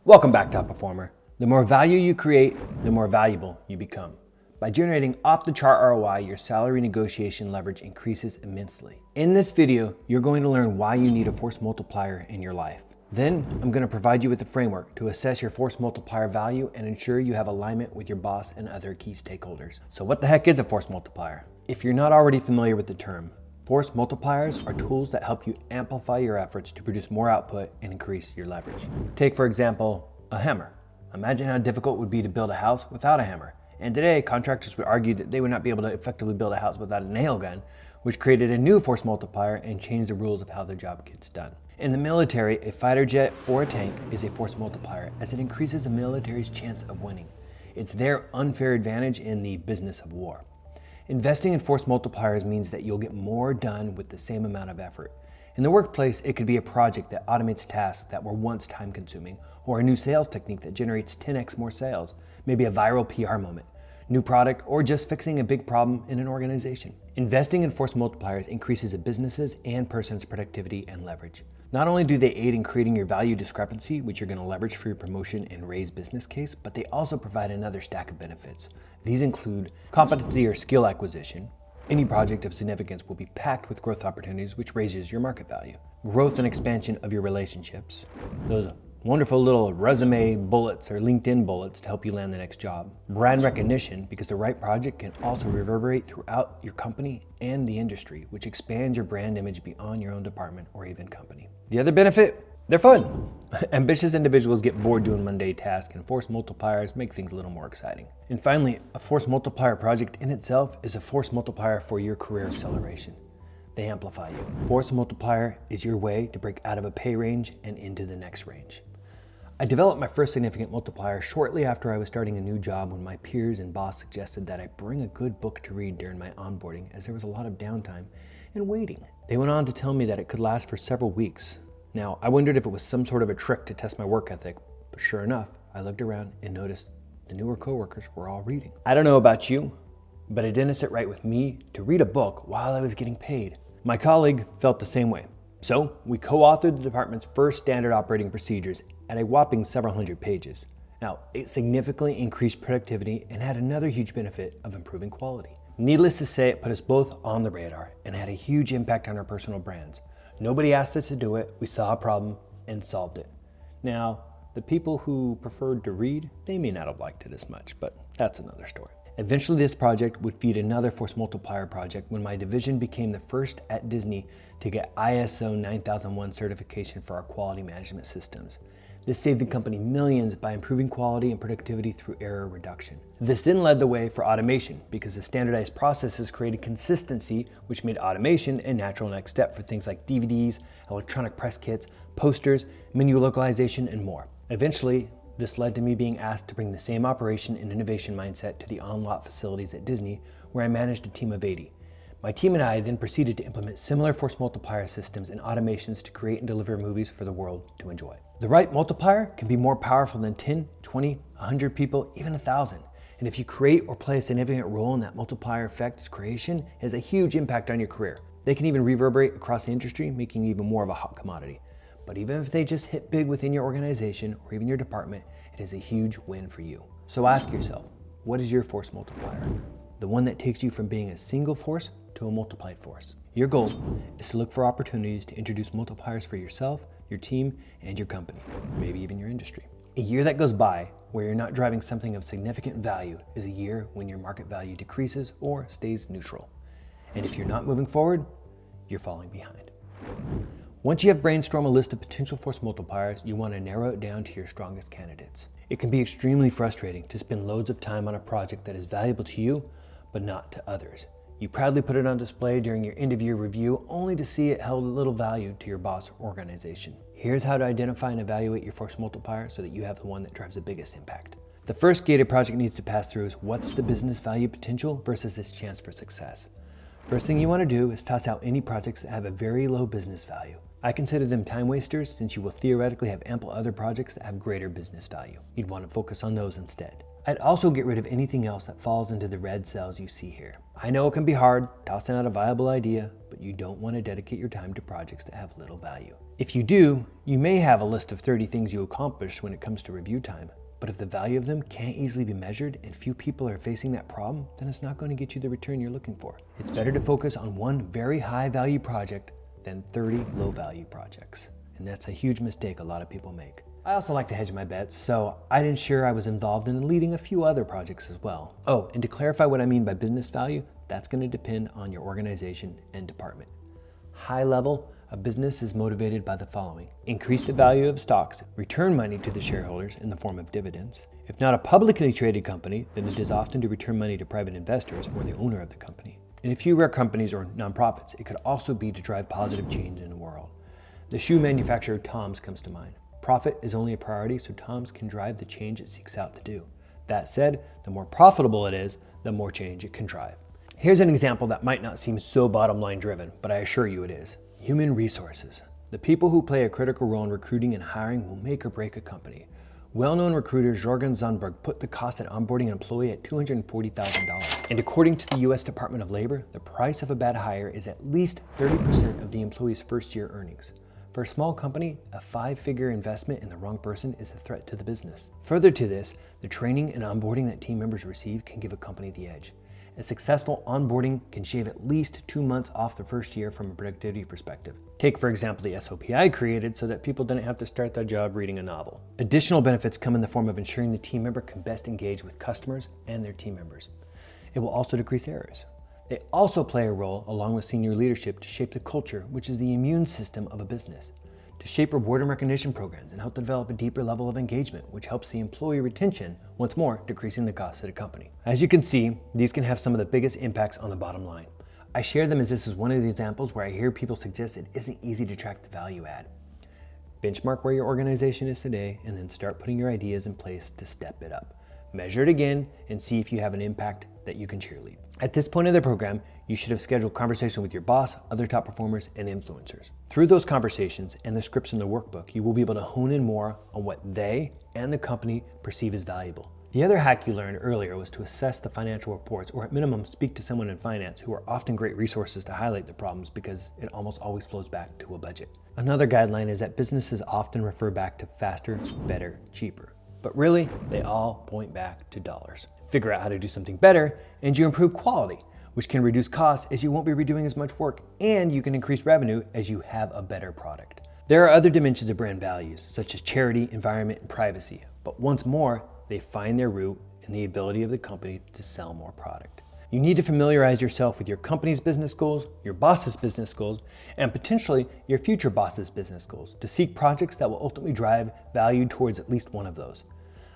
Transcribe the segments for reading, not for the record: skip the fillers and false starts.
Welcome back, top performer. The more value you create, the more valuable you become. By generating off-the-chart ROI, your salary negotiation leverage increases immensely. In this video, you're going to learn why you need a force multiplier in your life. Then, I'm going to provide you with a framework to assess your force multiplier value and ensure you have alignment with your boss and other key stakeholders. So what the heck is a force multiplier? If you're not already familiar with the term, force multipliers are tools that help you amplify your efforts to produce more output and increase your leverage. Take, for example, a hammer. Imagine how difficult it would be to build a house without a hammer. And today, contractors would argue that they would not be able to effectively build a house without a nail gun, which created a new force multiplier and changed the rules of how their job gets done. In the military, a fighter jet or a tank is a force multiplier as it increases a military's chance of winning. It's their unfair advantage in the business of war. Investing in force multipliers means that you'll get more done with the same amount of effort. In the workplace, it could be a project that automates tasks that were once time-consuming, or a new sales technique that generates 10x more sales, maybe a viral PR moment, new product, or just fixing a big problem in an organization. Investing in force multipliers increases a business's and person's productivity and leverage. Not only do they aid in creating your value discrepancy, which you're going to leverage for your promotion and raise business case, but they also provide another stack of benefits. These include competency or skill acquisition. Any project of significance will be packed with growth opportunities, which raises your market value. Growth and expansion of your relationships. Those wonderful little resume bullets or LinkedIn bullets to help you land the next job. Brand recognition, because the right project can also reverberate throughout your company and the industry, which expands your brand image beyond your own department or even company. The other benefit, they're fun. Ambitious individuals get bored doing mundane tasks, and force multipliers make things a little more exciting. And finally, a force multiplier project in itself is a force multiplier for your career acceleration. They amplify you. Force multiplier is your way to break out of a pay range and into the next range. I developed my first significant multiplier shortly after I was starting a new job when my peers and boss suggested that I bring a good book to read during my onboarding, as there was a lot of downtime and waiting. They went on to tell me that it could last for several weeks. Now, I wondered if it was some sort of a trick to test my work ethic, but sure enough, I looked around and noticed the newer coworkers were all reading. I don't know about you, but it didn't sit right with me to read a book while I was getting paid. My colleague felt the same way. So we co-authored the department's first standard operating procedures at a whopping several hundred pages. Now, it significantly increased productivity and had another huge benefit of improving quality. Needless to say, it put us both on the radar and had a huge impact on our personal brands. Nobody asked us to do it, we saw a problem and solved it. Now, the people who preferred to read, they may not have liked it as much, but that's another story. Eventually, this project would feed another force multiplier project when my division became the first at Disney to get ISO 9001 certification for our quality management systems. This saved the company millions by improving quality and productivity through error reduction. This then led the way for automation because the standardized processes created consistency, which made automation a natural next step for things like DVDs, electronic press kits, posters, menu localization, and more. Eventually, this led to me being asked to bring the same operation and innovation mindset to the on-lot facilities at Disney, where I managed a team of 80. My team and I then proceeded to implement similar force multiplier systems and automations to create and deliver movies for the world to enjoy. The right multiplier can be more powerful than 10, 20, 100 people, even 1,000. And if you create or play a significant role in that multiplier effect's creation, it has a huge impact on your career. They can even reverberate across the industry, making you even more of a hot commodity. But even if they just hit big within your organization or even your department, it is a huge win for you. So ask yourself, what is your force multiplier? The one that takes you from being a single force to a multiplied force. Your goal is to look for opportunities to introduce multipliers for yourself, your team, and your company, maybe even your industry. A year that goes by where you're not driving something of significant value is a year when your market value decreases or stays neutral. And if you're not moving forward, you're falling behind. Once you have brainstormed a list of potential force multipliers, you want to narrow it down to your strongest candidates. It can be extremely frustrating to spend loads of time on a project that is valuable to you, but not to others. You proudly put it on display during your end-of-year review, only to see it held little value to your boss or organization. Here's how to identify and evaluate your force multiplier so that you have the one that drives the biggest impact. The first gate a project needs to pass through is what's the business value potential versus its chance for success. First thing you want to do is toss out any projects that have a very low business value. I consider them time wasters since you will theoretically have ample other projects that have greater business value. You'd want to focus on those instead. I'd also get rid of anything else that falls into the red cells you see here. I know it can be hard tossing out a viable idea, but you don't want to dedicate your time to projects that have little value. If you do, you may have a list of 30 things you accomplished when it comes to review time. But if the value of them can't easily be measured and few people are facing that problem, then it's not going to get you the return you're looking for. It's better to focus on one very high value project than 30 low value projects. And that's a huge mistake a lot of people make. I also like to hedge my bets, so I'd ensure I was involved in leading a few other projects as well. Oh, and to clarify what I mean by business value, that's going to depend on your organization and department. High level, a business is motivated by the following: increase the value of stocks, return money to the shareholders in the form of dividends. If not a publicly traded company, then it is often to return money to private investors or the owner of the company. In a few rare companies or nonprofits, it could also be to drive positive change in the world. The shoe manufacturer Tom's comes to mind. Profit is only a priority so Tom's can drive the change it seeks out to do. That said, the more profitable it is, the more change it can drive. Here's an example that might not seem so bottom line driven, but I assure you it is. Human resources. The people who play a critical role in recruiting and hiring will make or break a company. Well-known recruiter Jorgen Zundberg put the cost at onboarding an employee at $240,000. And according to the US Department of Labor, the price of a bad hire is at least 30% of the employee's first year earnings. For a small company, a 5-figure investment in the wrong person is a threat to the business. Further to this, the training and onboarding that team members receive can give a company the edge. A successful onboarding can shave at least 2 months off the first year from a productivity perspective. Take, for example, the SOP I created so that people didn't have to start their job reading a novel. Additional benefits come in the form of ensuring the team member can best engage with customers and their team members. It will also decrease errors. They also play a role, along with senior leadership, to shape the culture, which is the immune system of a business, to shape reward and recognition programs and help develop a deeper level of engagement, which helps the employee retention, once more decreasing the cost of the company. As you can see, these can have some of the biggest impacts on the bottom line. I share them as this is one of the examples where I hear people suggest it isn't easy to track the value add. Benchmark where your organization is today and then start putting your ideas in place to step it up. Measure it again and see if you have an impact that you can cheerlead. At this point of the program, you should have scheduled conversation with your boss, other top performers, and influencers. Through those conversations and the scripts in the workbook, you will be able to hone in more on what they and the company perceive as valuable. The other hack you learned earlier was to assess the financial reports, or at minimum, speak to someone in finance, who are often great resources to highlight the problems because it almost always flows back to a budget. Another guideline is that businesses often refer back to faster, better, cheaper. But really, they all point back to dollars. Figure out how to do something better, and you improve quality, which can reduce costs as you won't be redoing as much work, and you can increase revenue as you have a better product. There are other dimensions of brand values, such as charity, environment, and privacy, but once more, they find their root in the ability of the company to sell more product. You need to familiarize yourself with your company's business goals, your boss's business goals, and potentially your future boss's business goals to seek projects that will ultimately drive value towards at least one of those.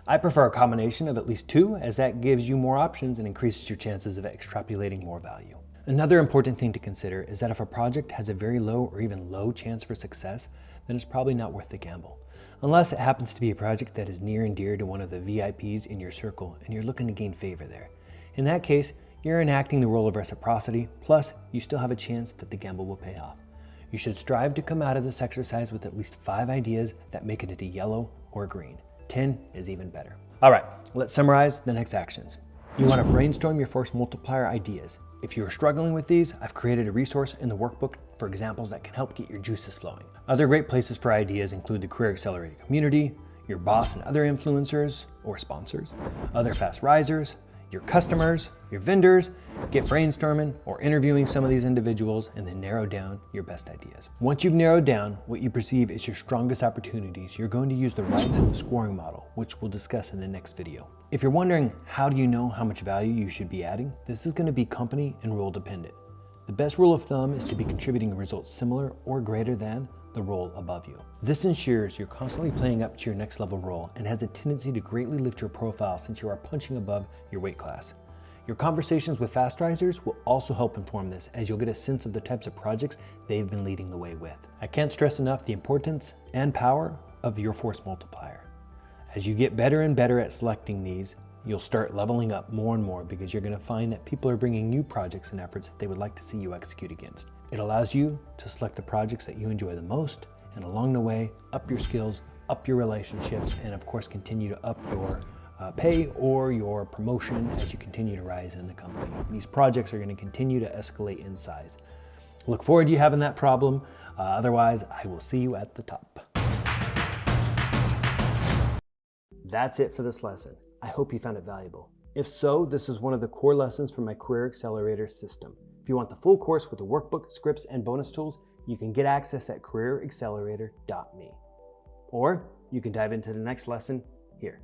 I prefer a combination of at least 2, as that gives you more options and increases your chances of extrapolating more value. Another important thing to consider is that if a project has a very low or even low chance for success, then it's probably not worth the gamble. Unless it happens to be a project that is near and dear to one of the VIPs in your circle and you're looking to gain favor there. In that case, you're enacting the role of reciprocity, plus you still have a chance that the gamble will pay off. You should strive to come out of this exercise with at least 5 ideas that make it into yellow or green. 10 is even better. All right, let's summarize the next actions. You want to brainstorm your force multiplier ideas. If you're struggling with these, I've created a resource in the workbook for examples that can help get your juices flowing. Other great places for ideas include the Career Accelerator community, your boss and other influencers or sponsors, other fast risers, your customers, your vendors. Get brainstorming or interviewing some of these individuals and then narrow down your best ideas. Once you've narrowed down what you perceive is your strongest opportunities, you're going to use the RICE scoring model, which we'll discuss in the next video. If you're wondering how do you know how much value you should be adding, this is going to be company and role dependent. The best rule of thumb is to be contributing results similar or greater than the role above you. This ensures you're constantly playing up to your next level role and has a tendency to greatly lift your profile since you are punching above your weight class. Your conversations with fast risers will also help inform this, as you'll get a sense of the types of projects they've been leading the way with. I can't stress enough the importance and power of your force multiplier. As you get better and better at selecting these, you'll start leveling up more and more because you're going to find that people are bringing new projects and efforts that they would like to see you execute against. It allows you to select the projects that you enjoy the most, and along the way, up your skills, up your relationships, and of course, continue to up your pay or your promotion as you continue to rise in the company. These projects are going to continue to escalate in size. Look forward to you having that problem. Otherwise, I will see you at the top. That's it for this lesson. I hope you found it valuable. If so, this is one of the core lessons from my Career Accelerator system. If you want the full course with the workbook, scripts, and bonus tools, you can get access at careeraccelerator.me. Or you can dive into the next lesson here.